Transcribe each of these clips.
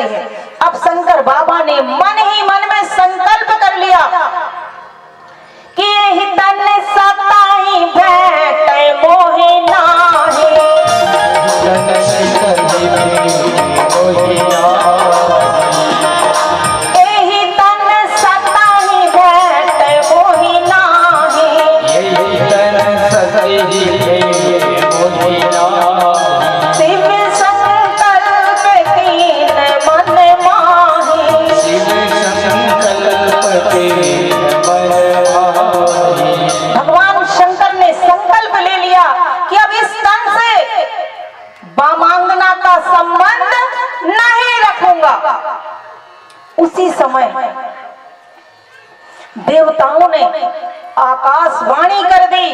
है। अब शंकर बाबा ने मन ही मन में संकल्प कर लिया कि यही तन सताई भेंट मोहि नाहि, यही तन सताई भेंट मोहि नाहि, शिव संकल्प कीन मन माहि, भगवान शंकर ने संकल्प ले लिया कि अब इस तन से वामांगना का संबंध नहीं रखूंगा। उसी समय देवताओं ने आकाशवाणी कर दी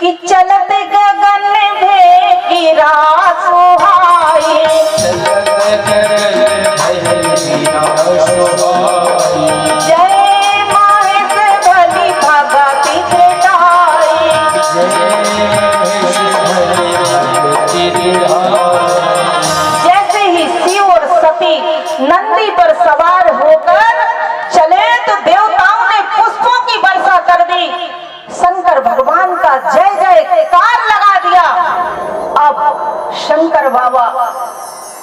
कि चलत गगन में गिरा सुहाई, जय महेश बलि भगति जटाई, जैसे ही शिव और सती नंदी पर सवार होकर चले तो देवताओं ने पुष्पों की वर्षा कर दी, शंकर भगवान का जय जयकार लगा दिया। अब शंकर बाबा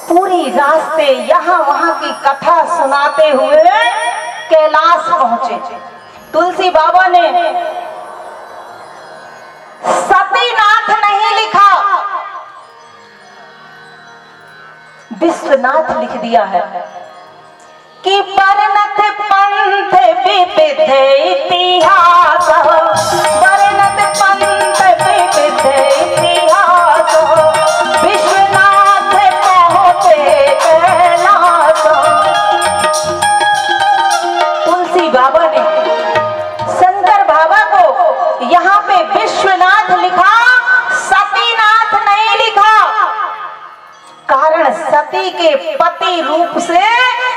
पूरी रास्ते यहाँ वहाँ की कथा सुनाते हुए कैलाश पहुंचे। तुलसी बाबा ने सतीनाथ नहीं लिखा, विश्वनाथ लिख दिया है कि परनथ पंथ विविध इतिहास, परनथ पंथ विविध इतिहास, विश्वनाथ पहुंचे कैलाश। तुलसी बाबा ने शंकर बाबा को यहाँ पे विश्वनाथ लिखा, सतीनाथ नहीं लिखा, कारण सती के पति रूप से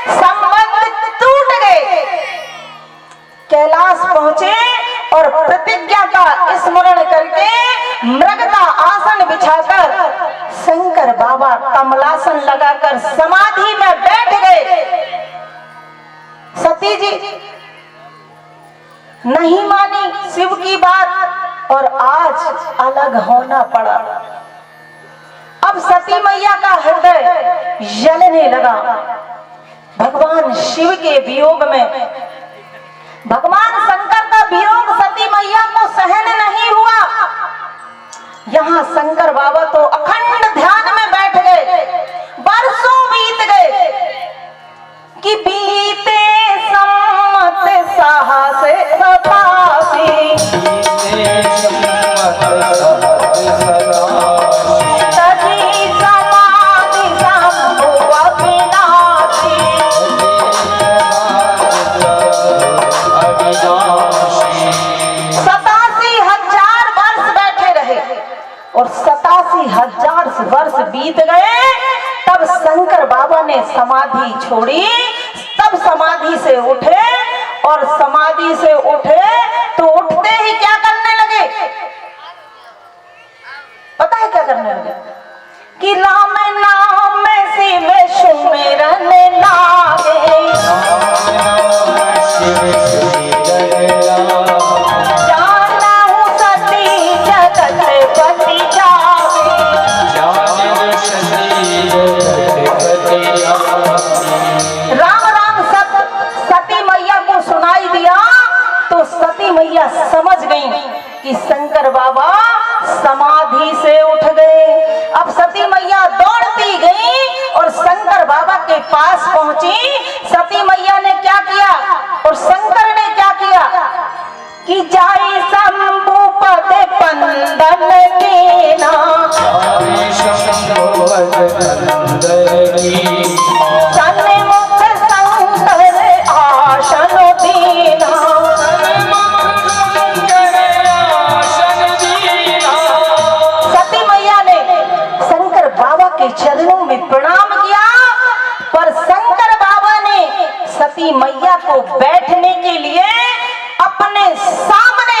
संबंध टूट गए। कैलाश पहुंचे और प्रतिज्ञा का स्मरण करके मृग का आसन बिछाकर शंकर बाबा कमलासन लगाकर समाधि में बैठ गए। सती जी नहीं मानी शिव की बात और आज अलग होना पड़ा। अब सती मैया का हृदय जलने लगा भगवान शिव के वियोग में। भगवान शंकर का वियोग सती मैया को सहन नहीं हुआ। यहाँ शंकर बाबा तो अखंड ध्यान में बैठ गए। बरसों बीत गए कि बीते सम्मत साहस सतासी, और 87,000 वर्ष बीत गए। तब शंकर बाबा ने समाधि छोड़ी, तब समाधि से उठे और समाधि से उठे तो उठते ही क्या करने लगे, पता है क्या करने लगे कि राम नाम शिव सुमिरन लागे, मैया समझ गई कि शंकर बाबा समाधि से उठ गए। अब सती मैया दौड़ती गई और शंकर बाबा के पास पहुंची। सती मैया ने क्या किया और शंकर ने क्या किया कि जाई शंभु पद पंदन कीना, सन्मुख शंकर आसन दीना, चरणों में प्रणाम किया। पर शंकर बाबा ने सती मैया को बैठने के लिए अपने सामने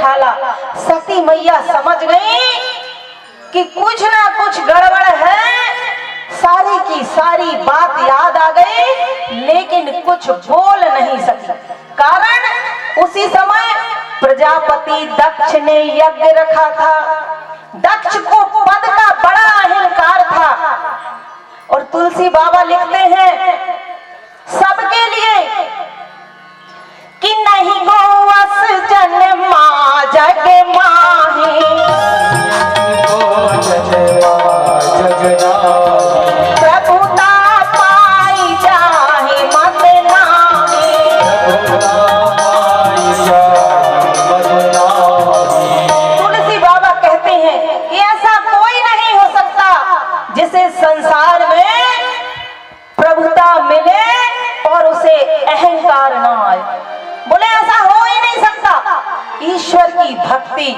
ढाला। सती मैया समझ गई कि कुछ ना कुछ गड़बड़ है, सारी की सारी बात याद आ गई, लेकिन कुछ बोल नहीं सकी। कारण उसी समय प्रजापति दक्ष ने यज्ञ रखा था। दक्ष को पद का बड़ा अहंकार था। और तुलसी बाबा लिखते हैं सबके लिए कि नहीं गोवस जन्मा जग माही, प्रभुता पाई जाहि मत नाहि। तुलसी बाबा कहते हैं कि ऐसा कोई नहीं हो सकता जिसे संसार में प्रभुता मिले और उसे अहंकार ना आए। बोले ऐसा हो ही नहीं सकता। ईश्वर की भक्ति,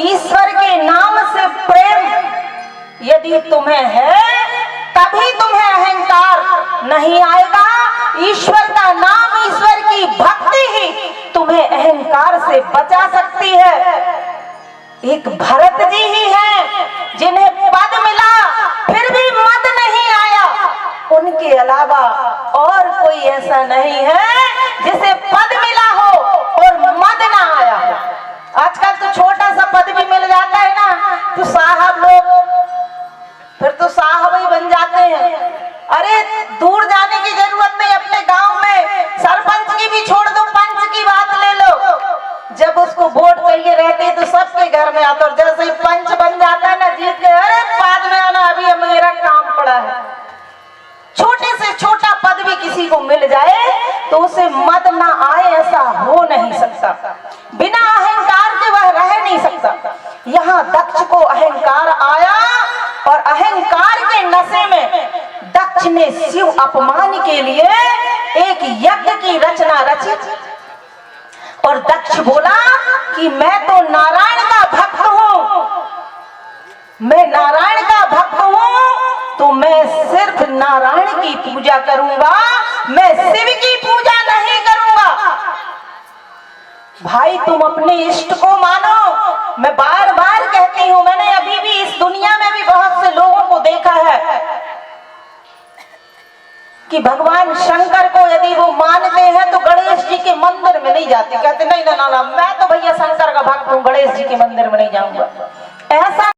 ईश्वर के नाम से प्रेम यदि तुम्हें है तभी तुम्हें अहंकार नहीं आएगा। ईश्वर का नाम, ईश्वर की भक्ति ही तुम्हें अहंकार से बचा सकती है। एक भरत जी ही हैं जिन्हें पद मिला फिर भी मद नहीं आया। उनके अलावा और कोई ऐसा नहीं है जिसे पद मिला हो और मद ना आया हो। आजकल तो छोटा सा पद भी मिल जाता है ना तो साहब लोग फिर तो साहब ही बन जाते हैं। अरे दूर जाने की जरूरत नहीं, अपने गांव में सरपंच की भी छोड़ दो, पंच की बात ले लो। जब उसको वोट चाहिए रहते तो सबके घर में आता, और जैसे ही पंच बन जाता है ना जीत के, अरे बाद में आना, अभी मेरा काम पड़ा है। छोटे से छोटा पद भी किसी को मिल जाए तो उसे मद ना आए, ऐसा हो नहीं सकता। बिना अहंकार के वह रह नहीं सकता। यहाँ दक्ष को अहंकार आया और अहंकार के नशे में दक्ष ने शिव अपमान के लिए एक यज्ञ की रचना रची। और दक्ष बोला कि मैं तो नारायण का भक्त हूं, मैं नारायण का भक्त हूं, तो मैं सिर्फ नारायण की पूजा करूंगा, मैं शिव की पूजा नहीं करूंगा। भाई तुम अपने इष्ट को मानो। मैं बार बार कहती हूं, मैंने अभी भी इस दुनिया में भी बहुत से लोगों को देखा है कि भगवान शंकर को यदि वो मानते हैं तो गणेश जी के मंदिर में नहीं जाते। कहते नहीं ना ना, मैं तो भैया शंकर का भक्त हूं, गणेश जी के मंदिर में नहीं जाऊंगा। ऐसा